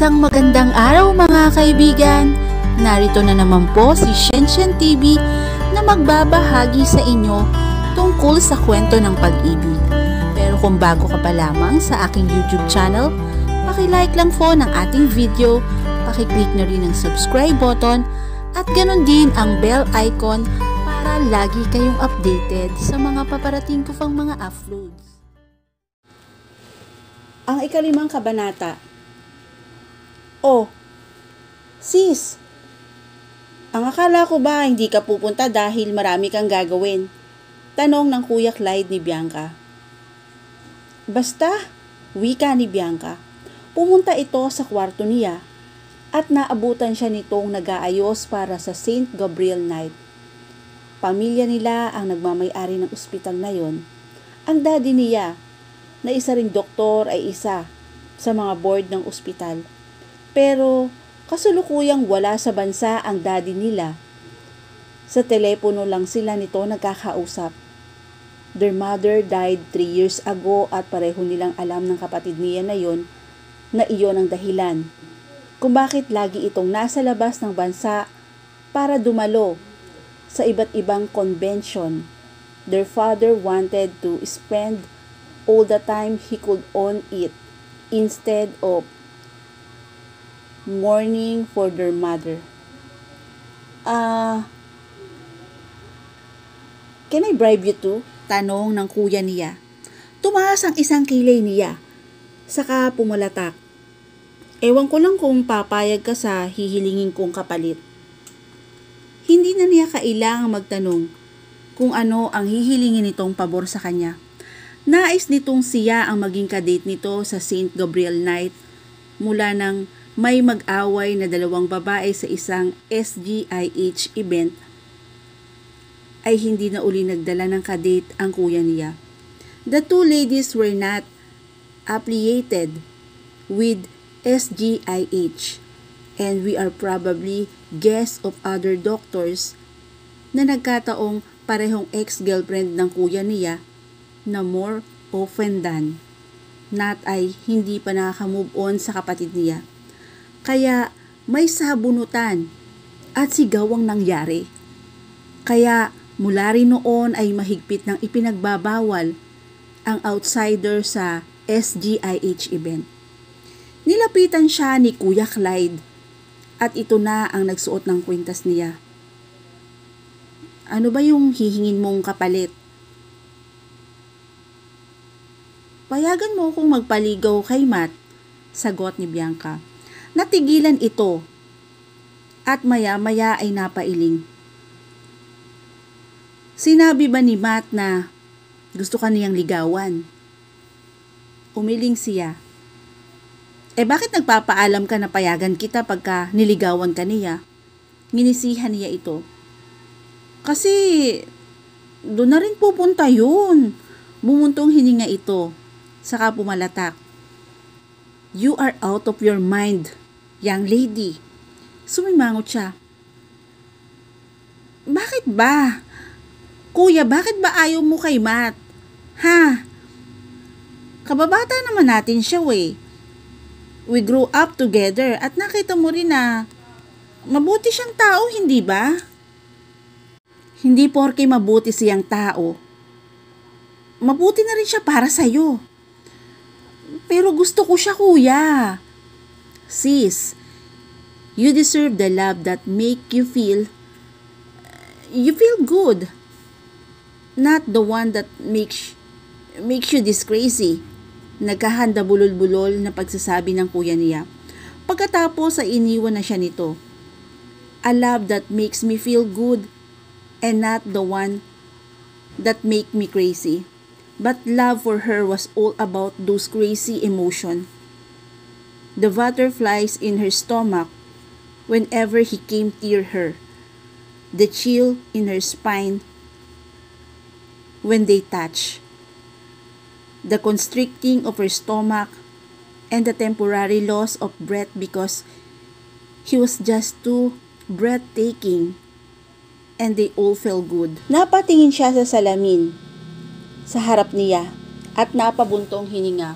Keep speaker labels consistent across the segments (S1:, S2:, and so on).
S1: Isang magandang araw mga kaibigan! Narito na naman po si Shenshen TV na magbabahagi sa inyo tungkol sa kwento ng pag-ibig. Pero kung bago ka pa lamang sa aking YouTube channel, paki-like lang po ng ating video, paki-click na rin ang subscribe button at ganon din ang bell icon para lagi kayong updated sa mga paparating ko pang mga uploads.
S2: Ang ikalimang kabanata. Oh, sis, ang akala ko ba hindi ka pupunta dahil marami kang gagawin? Tanong ng Kuya Clyde ni Bianca. Basta, wika ni Bianca. Pumunta ito sa kwarto niya at naabutan siya nitong nag-aayos para sa St. Gabriel Night. Pamilya nila ang nagmamay-ari ng ospital na yon. Ang daddy niya, na isa ring doktor, ay isa sa mga board ng ospital. Pero kasulukuyang wala sa bansa ang daddy nila. Sa telepono lang sila nito nagkakausap. Their mother died 3 years ago at pareho nilang alam ng kapatid niya na iyon ang dahilan kung bakit lagi itong nasa labas ng bansa para dumalo sa iba't ibang convention. Their father wanted to spend all the time he could on it instead of mourning for their mother. Can I bribe you too? Tanong ng kuya niya. Tumaas ang isang kilay niya. Saka pumulatak. Ewan ko lang kung papayag ka sa hihilingin kong kapalit. Hindi na niya kailangang magtanong kung ano ang hihilingin nitong pabor sa kanya. Nais nitong siya ang maging kadate nito sa St. Gabriel Night mula nang may mag-away na dalawang babae sa isang SGIH event ay hindi na uli nagdala ng kadate ang kuya niya. The two ladies were not affiliated with SGIH and we are probably guests of other doctors na nagkataong parehong ex-girlfriend ng kuya niya na more often than not ay hindi pa nakaka-move on sa kapatid niya. Kaya may sabunutan at sigawang nangyari. Kaya mula rin noon ay mahigpit ng ipinagbabawal ang outsider sa SGIH event. Nilapitan siya ni Kuya Clyde at ito na ang nagsuot ng kwintas niya. Ano ba yung hihingin mong kapalit? Payagan mo kung magpaligaw kay Matt, sagot ni Bianca. Natigilan ito at maya-maya ay napailing. Sinabi ba ni Matt na gusto ka niyang ligawan? Umiling siya. Bakit nagpapaalam ka na payagan kita pagka niligawan ka niya? Nginisihan niya ito. Kasi doon na rin pupunta yun. Bumuntong hininga ito. Saka pumalatak. You are out of your mind, young lady. Sumimangot siya. Bakit ba? Kuya, bakit ba ayaw mo kay Matt? Ha? Kababata naman natin siya We grew up together at nakita mo rin na mabuti siyang tao, hindi ba? Hindi porke mabuti siyang tao. Mabuti na rin siya para sa'yo. Pero gusto ko siya, kuya. Sis, you deserve the love that make you feel good. Not the one that makes you this crazy. Nagkahanda bulol-bulol na pagsasabi ng kuya niya. Pagkatapos ay iniwan na siya nito. A love that makes me feel good and not the one that make me crazy. But love for her was all about those crazy emotions. The butterflies in her stomach whenever he came near her. The chill in her spine when they touch. The constricting of her stomach and the temporary loss of breath because he was just too breathtaking and they all felt good. Napatingin siya sa salamin sa harap niya at napabuntong hininga.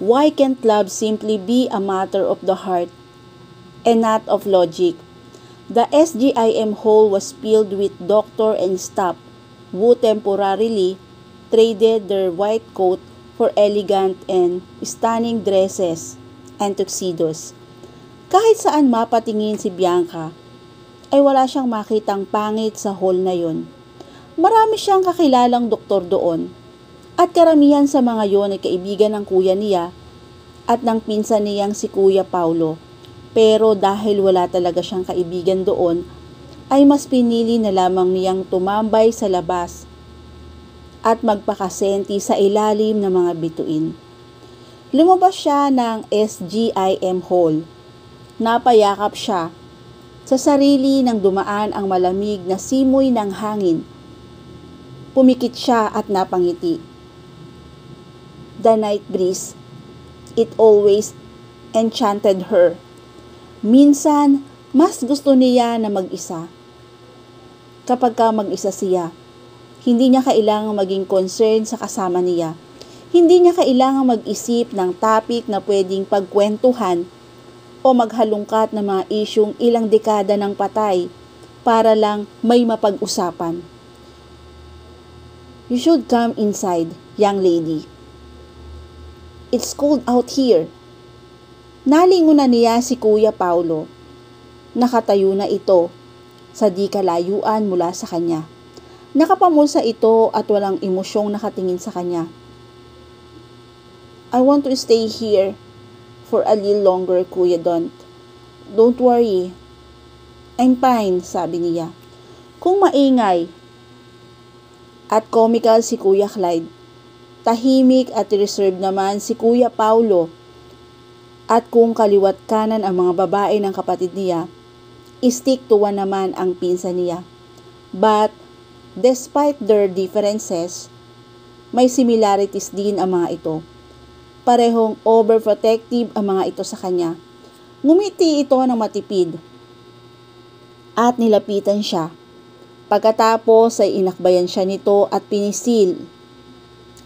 S2: Why can't love simply be a matter of the heart and not of logic? The SGIM hall was filled with doctor and staff who temporarily traded their white coat for elegant and stunning dresses and tuxedos. Kahit saan mapatingin si Bianca, ay wala siyang makitang pangit sa hall na yon. Marami siyang kakilalang doktor doon, at karamihan sa mga yon ay kaibigan ng kuya niya at ng pinsan niyang si Kuya Paulo. Pero dahil wala talaga siyang kaibigan doon, ay mas pinili na lamang niyang tumambay sa labas at magpakasenti sa ilalim ng mga bituin. Lumabas siya ng SGIM hall. Napayakap siya sa sarili nang dumaan ang malamig na simoy ng hangin. Pumikit siya at napangiti. The night breeze, it always enchanted her. Minsan, mas gusto niya na mag-isa. Kapag mag-isa siya, hindi niya kailangang maging concerned sa kasama niya. Hindi niya kailangang mag-isip ng topic na pwedeng pagkwentuhan o maghalungkat ng mga isyung ilang dekada ng patay para lang may mapag-usapan. You should come inside, young lady. It's cold out here. Nalingon na niya si Kuya Paulo. Nakatayo na ito sa di kalayuan mula sa kanya. Nakapamulsa ito at walang emosyong nakatingin sa kanya. I want to stay here for a little longer, Kuya Don't. Don't worry. I'm fine, sabi niya. Kung maingay at comical si Kuya Clyde, tahimik at reserved naman si Kuya Paulo. At kung kaliwat kanan ang mga babae ng kapatid niya, stick to one naman ang pinsan niya. But, despite their differences, may similarities din ang mga ito. Parehong overprotective ang mga ito sa kanya. Ngumiti ito ng matipid at nilapitan siya. Pagkatapos ay inakbayan siya nito at pinisil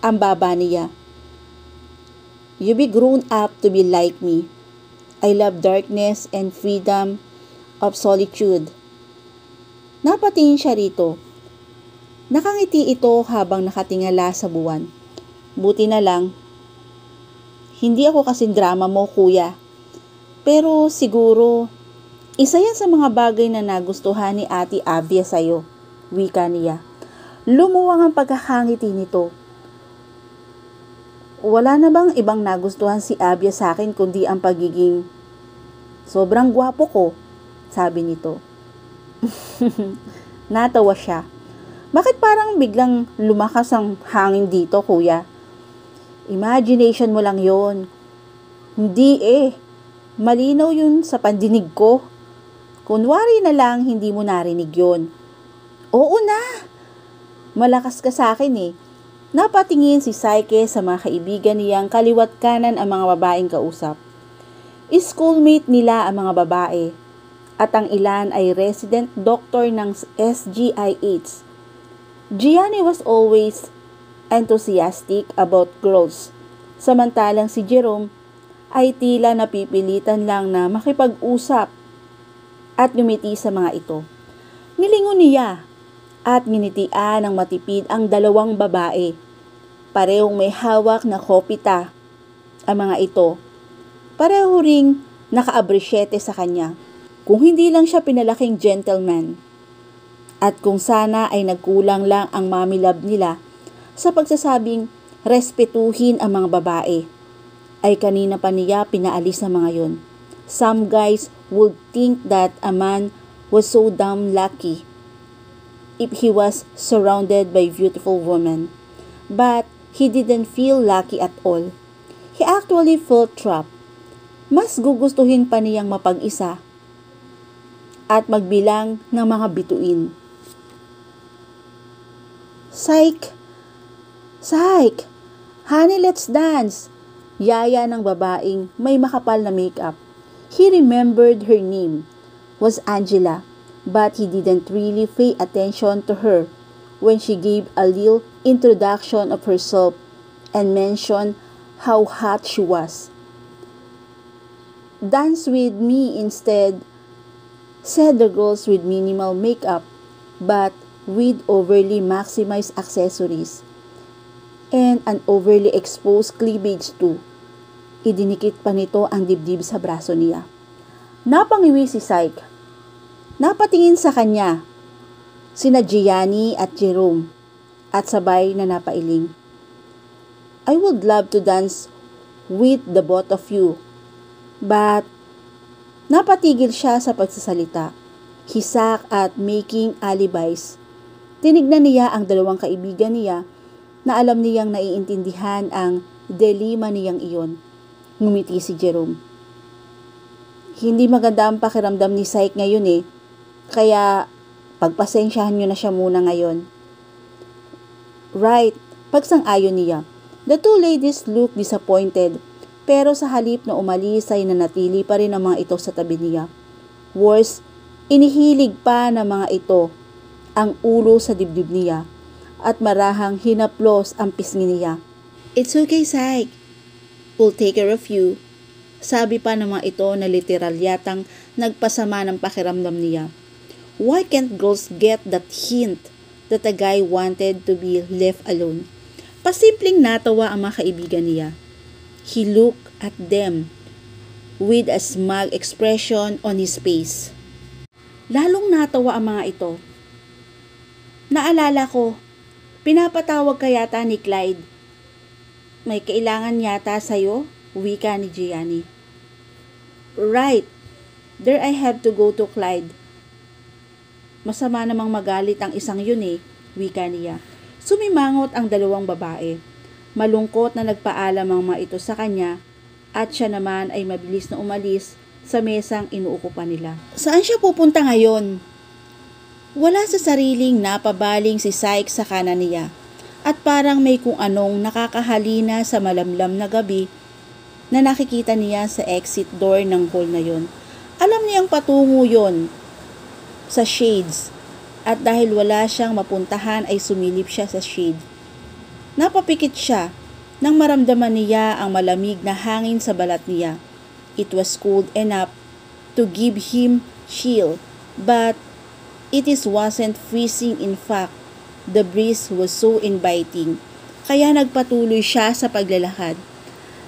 S2: ang baba niya. You be grown up to be like me. I love darkness and freedom of solitude. Napatingin siya rito. Nakangiti ito habang nakatingala sa buwan. Buti na lang, hindi ako kasing drama mo, kuya. Pero siguro, isa yan sa mga bagay na nagustuhan ni Ate Avia sa'yo, wika niya. Lumuwang ang pagkakangiti nito. Wala na bang ibang nagustuhan si Abia sa akin kundi ang pagiging sobrang gwapo ko, sabi nito. Natawa siya. Bakit parang biglang lumakas ang hangin dito, kuya? Imagination mo lang yon. Hindi malinaw yun sa pandinig ko. Kunwari na lang hindi mo narinig yon. Oo na! Malakas ka sa akin Napatingin si Saike sa mga kaibigan niyang kaliwat kanan ang mga babaeng kausap. Schoolmate nila ang mga babae at ang ilan ay resident doctor ng SGIH. Gianni was always enthusiastic about girls, samantalang si Jerome ay tila napipilitan lang na makipag-usap at ngumiti sa mga ito. Nilingon niya at nginitian ng matipid ang dalawang babae. Parehong may hawak na kopita ang mga ito. Pareho ring naka-abrisyete sa kanya. Kung hindi lang siya pinalaking gentleman. At kung sana ay nagkulang lang ang mommy love nila sa pagsasabing respetuhin ang mga babae, ay kanina pa niya pinaalis ang mga yon. Some guys would think that a man was so damn lucky if he was surrounded by beautiful women. But he didn't feel lucky at all. He actually felt trapped. Mas gugustuhin pa niyang mapag-isa at magbilang ng mga bituin. Psych! Psych! Honey, let's dance! Yaya ng babaeng may makapal na makeup. He remembered her name was Angela, but he didn't really pay attention to her when she gave a little introduction of herself and mentioned how hot she was. "Dance with me instead," said the girls with minimal makeup but with overly maximized accessories and an overly exposed cleavage too. Idinikit pa nito ang dibdib sa braso niya. Napangiwi si Syke. Napatingin sa kanya sina Gianni at Jerome at sabay na napailing. "I would love to dance with the both of you, but..." Napatigil siya sa pagsasalita, hisak at making alibis. Tinignan niya ang dalawang kaibigan niya na alam niyang naiintindihan ang dilema niyang iyon. Ngumiti si Jerome. "Hindi maganda ang pakiramdam ni Syke ngayon kaya pagpasensyahan niyo na siya muna ngayon." "Right," pagsang-ayon niya. The two ladies looked disappointed, pero sa halip na umalis ay nanatili pa rin ang mga ito sa tabi niya. Worse, inihilig pa ng mga ito ang ulo sa dibdib niya at marahang hinaplos ang pisngi niya. "It's okay, Syke. We'll take care of you," sabi pa ng mga ito na literal yatang nagpasama ng pakiramdam niya. Why can't girls get that hint that a guy wanted to be left alone? Pasimpleng natawa ang mga kaibigan niya. He looked at them with a smug expression on his face. Lalong natawa ang mga ito. "Naalala ko, pinapatawag ka yata ni Clyde. May kailangan yata sa'yo," wika ni Gianni. "Right, there I have to go to Clyde. Masama namang magalit ang isang yun wika niya. Sumimangot ang dalawang babae. Malungkot na nagpaalam ang mga ito sa kanya at siya naman ay mabilis na umalis sa mesang inuukupan nila. Saan siya pupunta ngayon? Wala sa sariling napabaling si Syke sa kanan niya at parang may kung anong nakakahalina sa malamlam na gabi na nakikita niya sa exit door ng hall na yon. Alam niyang patungo yon sa shades at dahil wala siyang mapuntahan ay sumilip siya sa shade. Napapikit siya nang maramdaman niya ang malamig na hangin sa balat niya. It was cold enough to give him chill, but it wasn't freezing. In fact, the breeze was so inviting, kaya nagpatuloy siya sa paglalakad.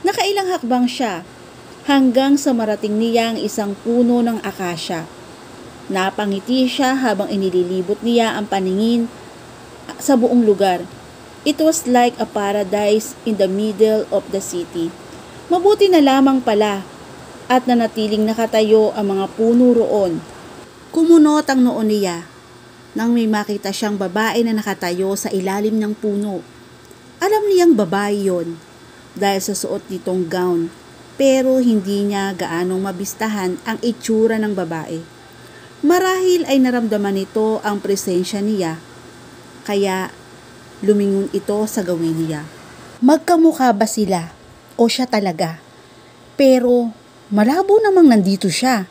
S2: Nakailang hakbang siya hanggang sa marating niya ang isang puno ng akasya. Napangiti siya habang inililibot niya ang paningin sa buong lugar. It was like a paradise in the middle of the city. Mabuti na lamang pala at nanatiling nakatayo ang mga puno roon. Kumunot ang noo niya nang may makita siyang babae na nakatayo sa ilalim ng puno. Alam niyang babae yon dahil sa suot nitong gown, pero hindi niya gaanong mabistahan ang itsura ng babae. Marahil ay naramdaman nito ang presensya niya, kaya lumingon ito sa gawin niya. Magkamukha ba sila o siya talaga? Pero malabo namang nandito siya.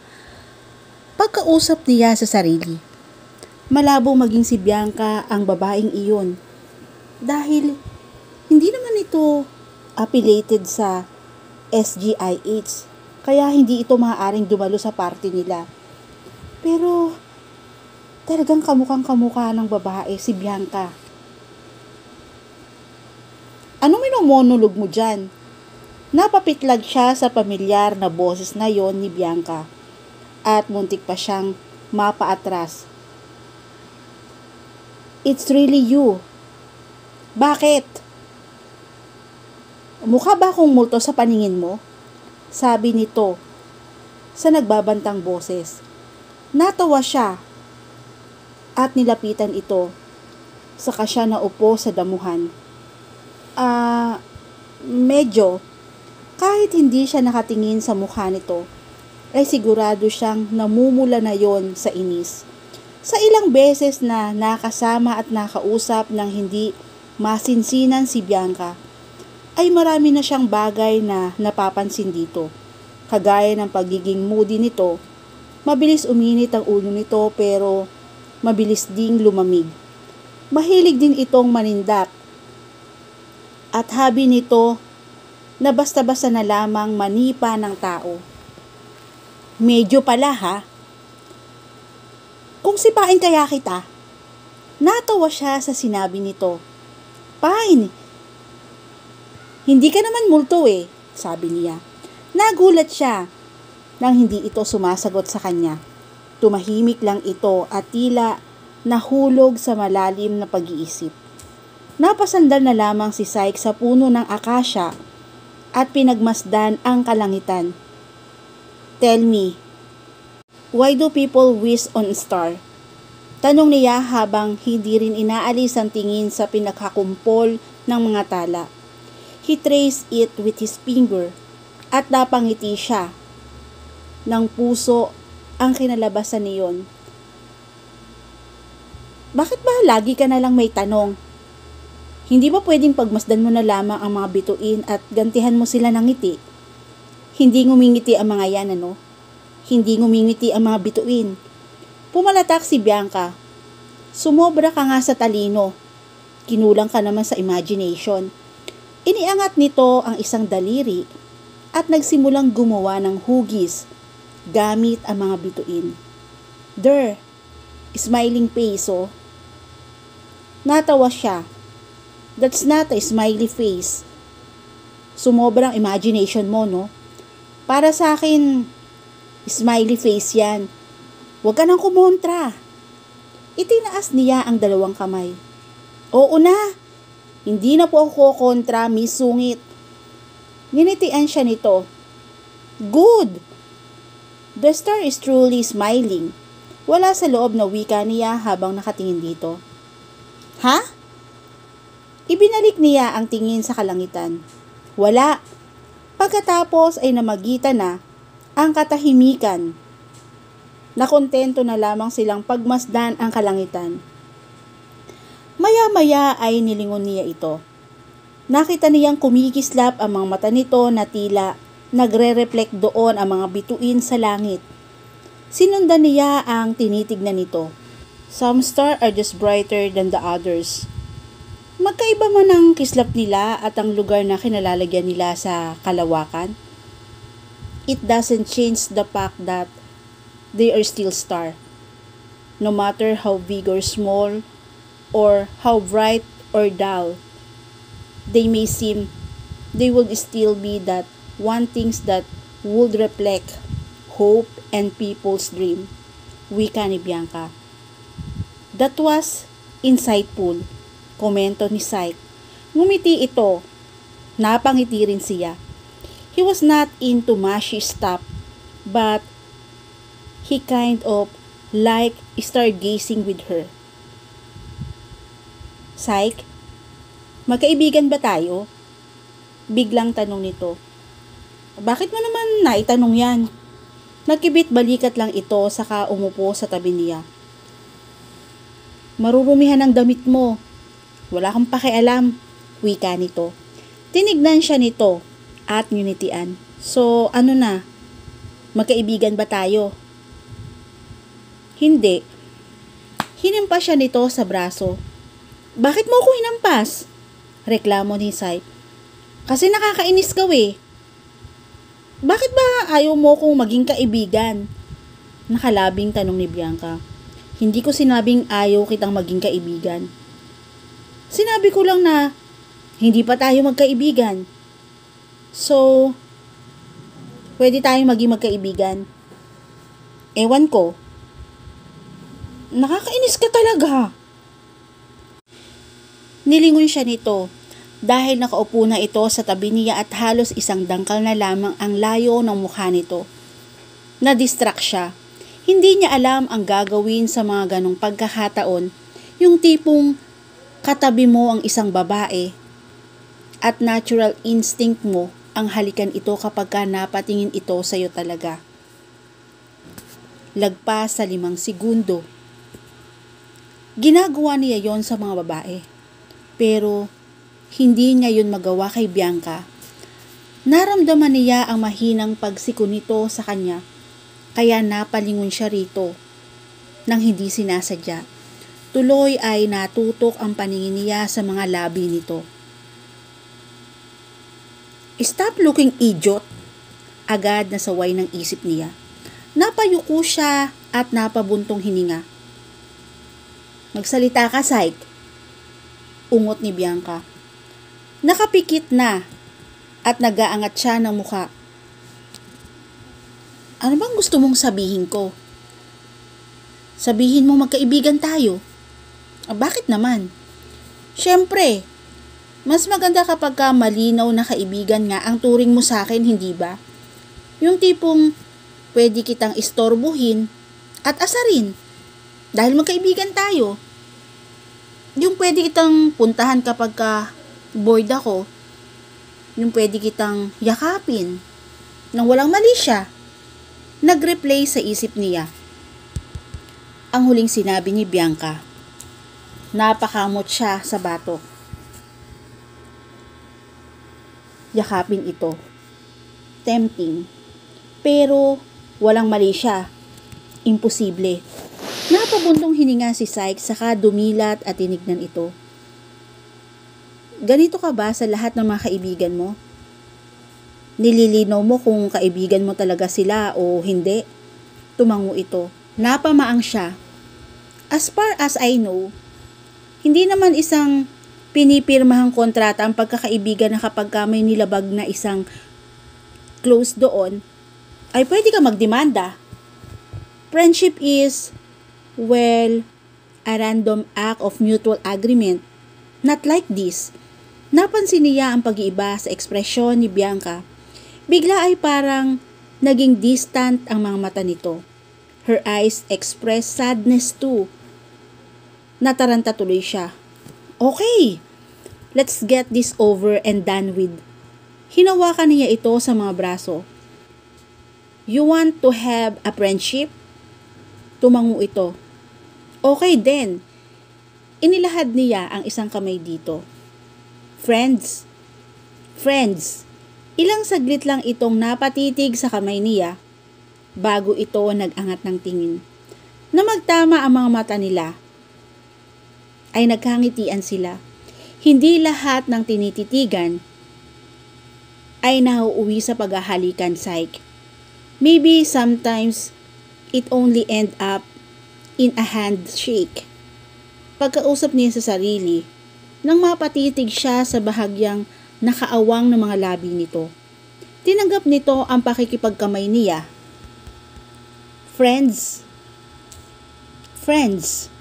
S2: Pagkausap niya sa sarili, malabo maging si Bianca ang babaeng iyon dahil hindi naman ito affiliated sa SGIH, kaya hindi ito maaaring dumalo sa party nila. Pero talagang kamukhang kamukha ng babae si Bianca. "Anong minomonolog mo dyan?" Napapitlag siya sa pamilyar na boses na yon ni Bianca at muntik pa siyang mapaatras. "It's really you." "Bakit? Mukha ba akong multo sa paningin mo?" sabi nito sa nagbabantang boses. Natawa siya at nilapitan ito. Saka siya naupo sa damuhan. Medyo. Kahit hindi siya nakatingin sa mukha nito, ay sigurado siyang namumula na yon sa inis. Sa ilang beses na nakasama at nakausap ng hindi masinsinan si Bianca, ay marami na siyang bagay na napapansin dito. Kagaya ng pagiging moody nito, mabilis uminit ang ulo nito pero mabilis ding lumamig. Mahilig din itong manindak at habi nito na basta-basta na lamang manipa ng tao. Medyo pala ha. Kung sipain kaya kita? Natawa siya sa sinabi nito. Fine. Hindi ka naman multo sabi niya. Nagulat siya nang hindi ito sumasagot sa kanya. Tumahimik lang ito at tila nahulog sa malalim na pag-iisip. Napasandal na lamang si Syke sa puno ng akasya at pinagmasdan ang kalangitan. Tell me, why do people wish on a star? Tanong niya habang hindi rin inaalis ang tingin sa pinagkakumpol ng mga tala. He traced it with his finger at napangiti siya. Ng puso ang kinalabasan niyon. Bakit ba lagi ka na lang may tanong? Hindi ba pwedeng pagmasdan mo na lamang ang mga bituin at gantihan mo sila ng ngiti? Hindi ngumingiti ang mga yan, ano? Hindi ngumingiti ang mga bituin. Pumalatak si Bianca. Sumobra ka nga sa talino. Kinulang ka naman sa imagination. Iniangat nito ang isang daliri at nagsimulang gumawa ng hugis gamit ang mga bituin. There, smiling face, oh. Natawa siya. That's not a smiley face. Sumobrang imagination mo, no? Para sa akin, smiley face yan. Huwag ka nang kumontra. Itinaas niya ang dalawang kamay. Oo na. Hindi na po ako kontra, Miss Sungit. Ninitian siya nito. Good. The star is truly smiling. Wala sa loob na wika niya habang nakatingin dito. Ha? Ibinalik niya ang tingin sa kalangitan. Wala. Pagkatapos ay namagitan na ang katahimikan. Nakontento na lamang silang pagmasdan ang kalangitan. Maya-maya ay nilingon niya ito. Nakita niyang kumikislap ang mga mata nito na tila nagre-reflect doon ang mga bituin sa langit. Sinundan niya ang tinitignan nito. Some stars are just brighter than the others. Magkaiba man ang kislap nila at ang lugar na kinalalagyan nila sa kalawakan. It doesn't change the fact that they are still star. No matter how big or small, or how bright or dull they may seem, they would still be that one things that would reflect hope and people's dream. Wika ni Bianca. That was insightful, komento ni Syke. Ngumiti ito. Napangiti rin siya. He was not into mushy stuff, but he kind of like stargazing with her. Syke, magkaibigan ba tayo? Biglang tanong nito. Bakit mo naman naitanong yan? Nagkibit balikat lang ito saka umupo sa tabi niya. Marurumihan ang damit mo. Wala kang pakialam, wika nito. Tinignan siya nito at ngunitian. So, ano na? Magkaibigan ba tayo? Hindi. Hinimpas siya nito sa braso. Bakit mo ako hinampas? Reklamo ni Syke. Kasi nakakainis ka Bakit ba ayaw mo kong maging kaibigan? Nakalabing tanong ni Bianca. Hindi ko sinabing ayaw kitang maging kaibigan. Sinabi ko lang na hindi pa tayo magkaibigan. So, pwede tayong maging magkaibigan. Ewan ko. Nakakainis ka talaga. Nilingon siya nito. Dahil nakaupo na ito sa tabi niya at halos isang dangkal na lamang ang layo ng mukha nito. Na-distract siya. Hindi niya alam ang gagawin sa mga ganong pagkakataon, yung tipong katabi mo ang isang babae at natural instinct mo ang halikan ito kapag napatingin ito sa iyo talaga. Lagpas sa 5 segundo. Ginagawa niya yon sa mga babae. Pero hindi niya yun magawa kay Bianca. Naramdaman niya ang mahinang pagsiko nito sa kanya, kaya napalingon siya rito nang hindi sinasadya. Tuloy ay natutok ang paningin niya sa mga labi nito. Stop looking idiot. Agad na saway ng isip niya. Napayuko siya at napabuntong hininga. Magsalita ka, Psych. Ungot ni Bianca. Nakapikit na at nagaangat siya ng muka. Ano bang gusto mong sabihin ko? Sabihin mo magkaibigan tayo. Bakit naman? Siyempre, mas maganda kapag ka malinaw na kaibigan nga ang turing mo sa akin, hindi ba? Yung tipong pwede kitang istorbohin at asarin dahil magkaibigan tayo. Yung pwede kitang puntahan kapag ka bored ako. Yung pwede kitang yakapin nang walang mali siya. Nag-replay sa isip niya ang huling sinabi ni Bianca. Napakamot siya sa batok. Yakapin ito. Tempting. Pero walang mali siya. Imposible. Napabuntong hininga si Psyche saka dumilat at tinignan ito. Ganito ka ba sa lahat ng mga kaibigan mo? Nililinaw mo kung kaibigan mo talaga sila o hindi? Tumango ito. Napamaang siya. As far as I know, hindi naman isang pinipirmahang kontrata ang pagkakaibigan na kapag may nilabag na isang close doon, ay pwede ka magdemanda. Friendship is, well, a random act of mutual agreement. Not like this. Napansin niya ang pag-iiba sa ekspresyon ni Bianca. Bigla ay parang naging distant ang mga mata nito. Her eyes expressed sadness too. Nataranta tuloy siya. Okay, let's get this over and done with. Hinawakan niya ito sa mga braso. You want to have a friendship? Tumango ito. Okay then. Inilahad niya ang isang kamay dito. Friends. Friends. Ilang saglit lang itong napatitig sa kamay niya bago ito nag-angat ng tingin. Na magtama ang mga mata nila ay nagkangitian sila. Hindi lahat ng tinititigan ay nauuwi sa paghahalikan, Psyche. Maybe sometimes it only end up in a handshake. Pagkausap niya sa sarili, nang mapatitig siya sa bahagyang nakaawang ng mga labi nito. Tinanggap nito ang pakikipagkamay niya. Friends. Friends.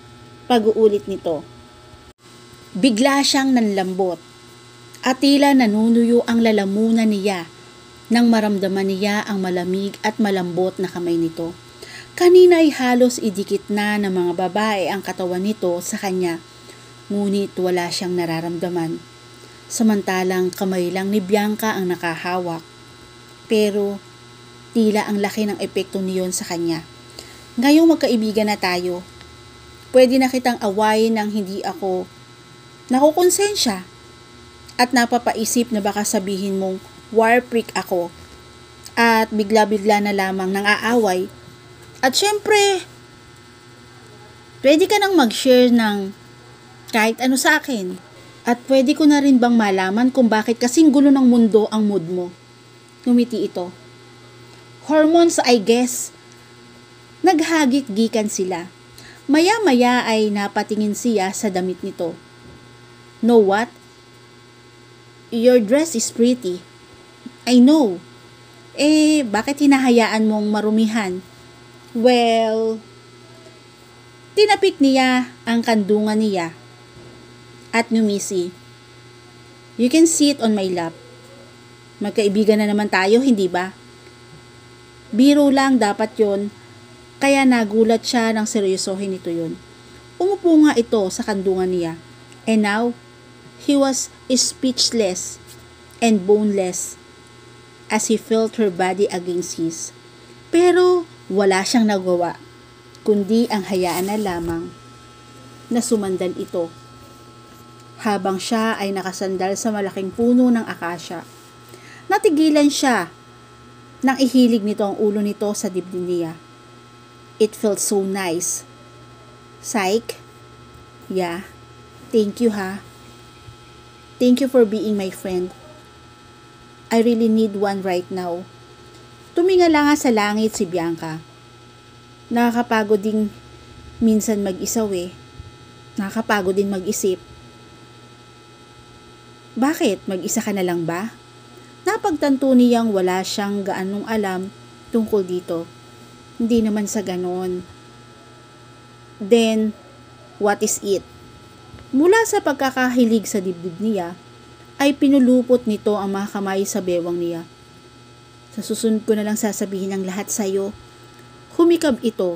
S2: Pag-uulit nito. Bigla siyang nanlambot at tila nanunuyo ang lalamunan niya nang maramdaman niya ang malamig at malambot na kamay nito. Kanina ay halos idikit na ng mga babae ang katawan nito sa kanya, ngunit wala siyang nararamdaman. Samantalang kamay lang ni Bianca ang nakahawak. Pero tila ang laki ng epekto niyon sa kanya. Ngayong magkaibigan na tayo, pwede na kitang awayin nang hindi ako nakukonsensya at napapaisip na baka sabihin mong war freak ako at bigla-bigla na lamang nang aaway. At syempre, pwede ka nang mag-share ng kahit ano sa akin. At pwede ko na rin bang malaman kung bakit kasing gulo ng mundo ang mood mo? Ngumiti ito. Hormones, I guess. Naghagit-gikan sila. Maya-maya ay napatingin siya sa damit nito. Know what? Your dress is pretty. I know. Bakit hinahayaan mong marumihan? Well, tinapik niya ang kandungan niya at numisi. You can sit on my lap. Magkaibigan na naman tayo, hindi ba? Biro lang dapat yon, kaya nagulat siya nang seryosohin ito yun. Umupo nga ito sa kandungan niya. And now, he was speechless and boneless as he felt her body against his. Pero wala siyang nagawa, kundi ang hayaan na lamang na sumandan ito. Habang siya ay nakasandal sa malaking puno ng akasya. Natigilan siya nang ihilig nito ang ulo nito sa dibdib niya. It felt so nice. Psyche? Yeah. Thank you ha. Thank you for being my friend. I really need one right now. Tumingala nga sa langit si Bianca. Nakakapagod ding minsan mag-isaw eh. Nakakapagod din mag-isip. Bakit? Mag-isa ka na lang ba? Napagtanto niyang wala siyang gaanong alam tungkol dito. Hindi naman sa ganon. Then, what is it? Mula sa pagkakahilig sa dibdib niya, ay pinulupot nito ang mga kamay sa bewang niya. Sa susunod ko na lang sasabihin ang lahat sa'yo. Humikab ito.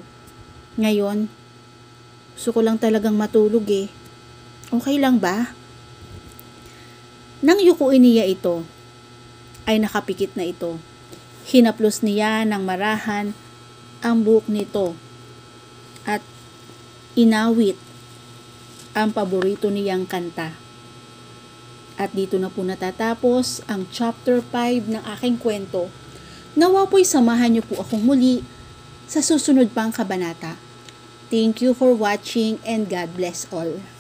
S2: Ngayon, gusto ko lang talagang matulog eh. Okay lang ba? Nang yukuin niya ito, ay nakapikit na ito. Hinaplos niya ng marahan ang buhok nito at inawit ang paborito niyang kanta. At dito na po natatapos ang chapter 5 ng aking kwento. Nawa po'y samahan niyo po akong muli sa susunod pang kabanata. Thank you for watching and God bless all.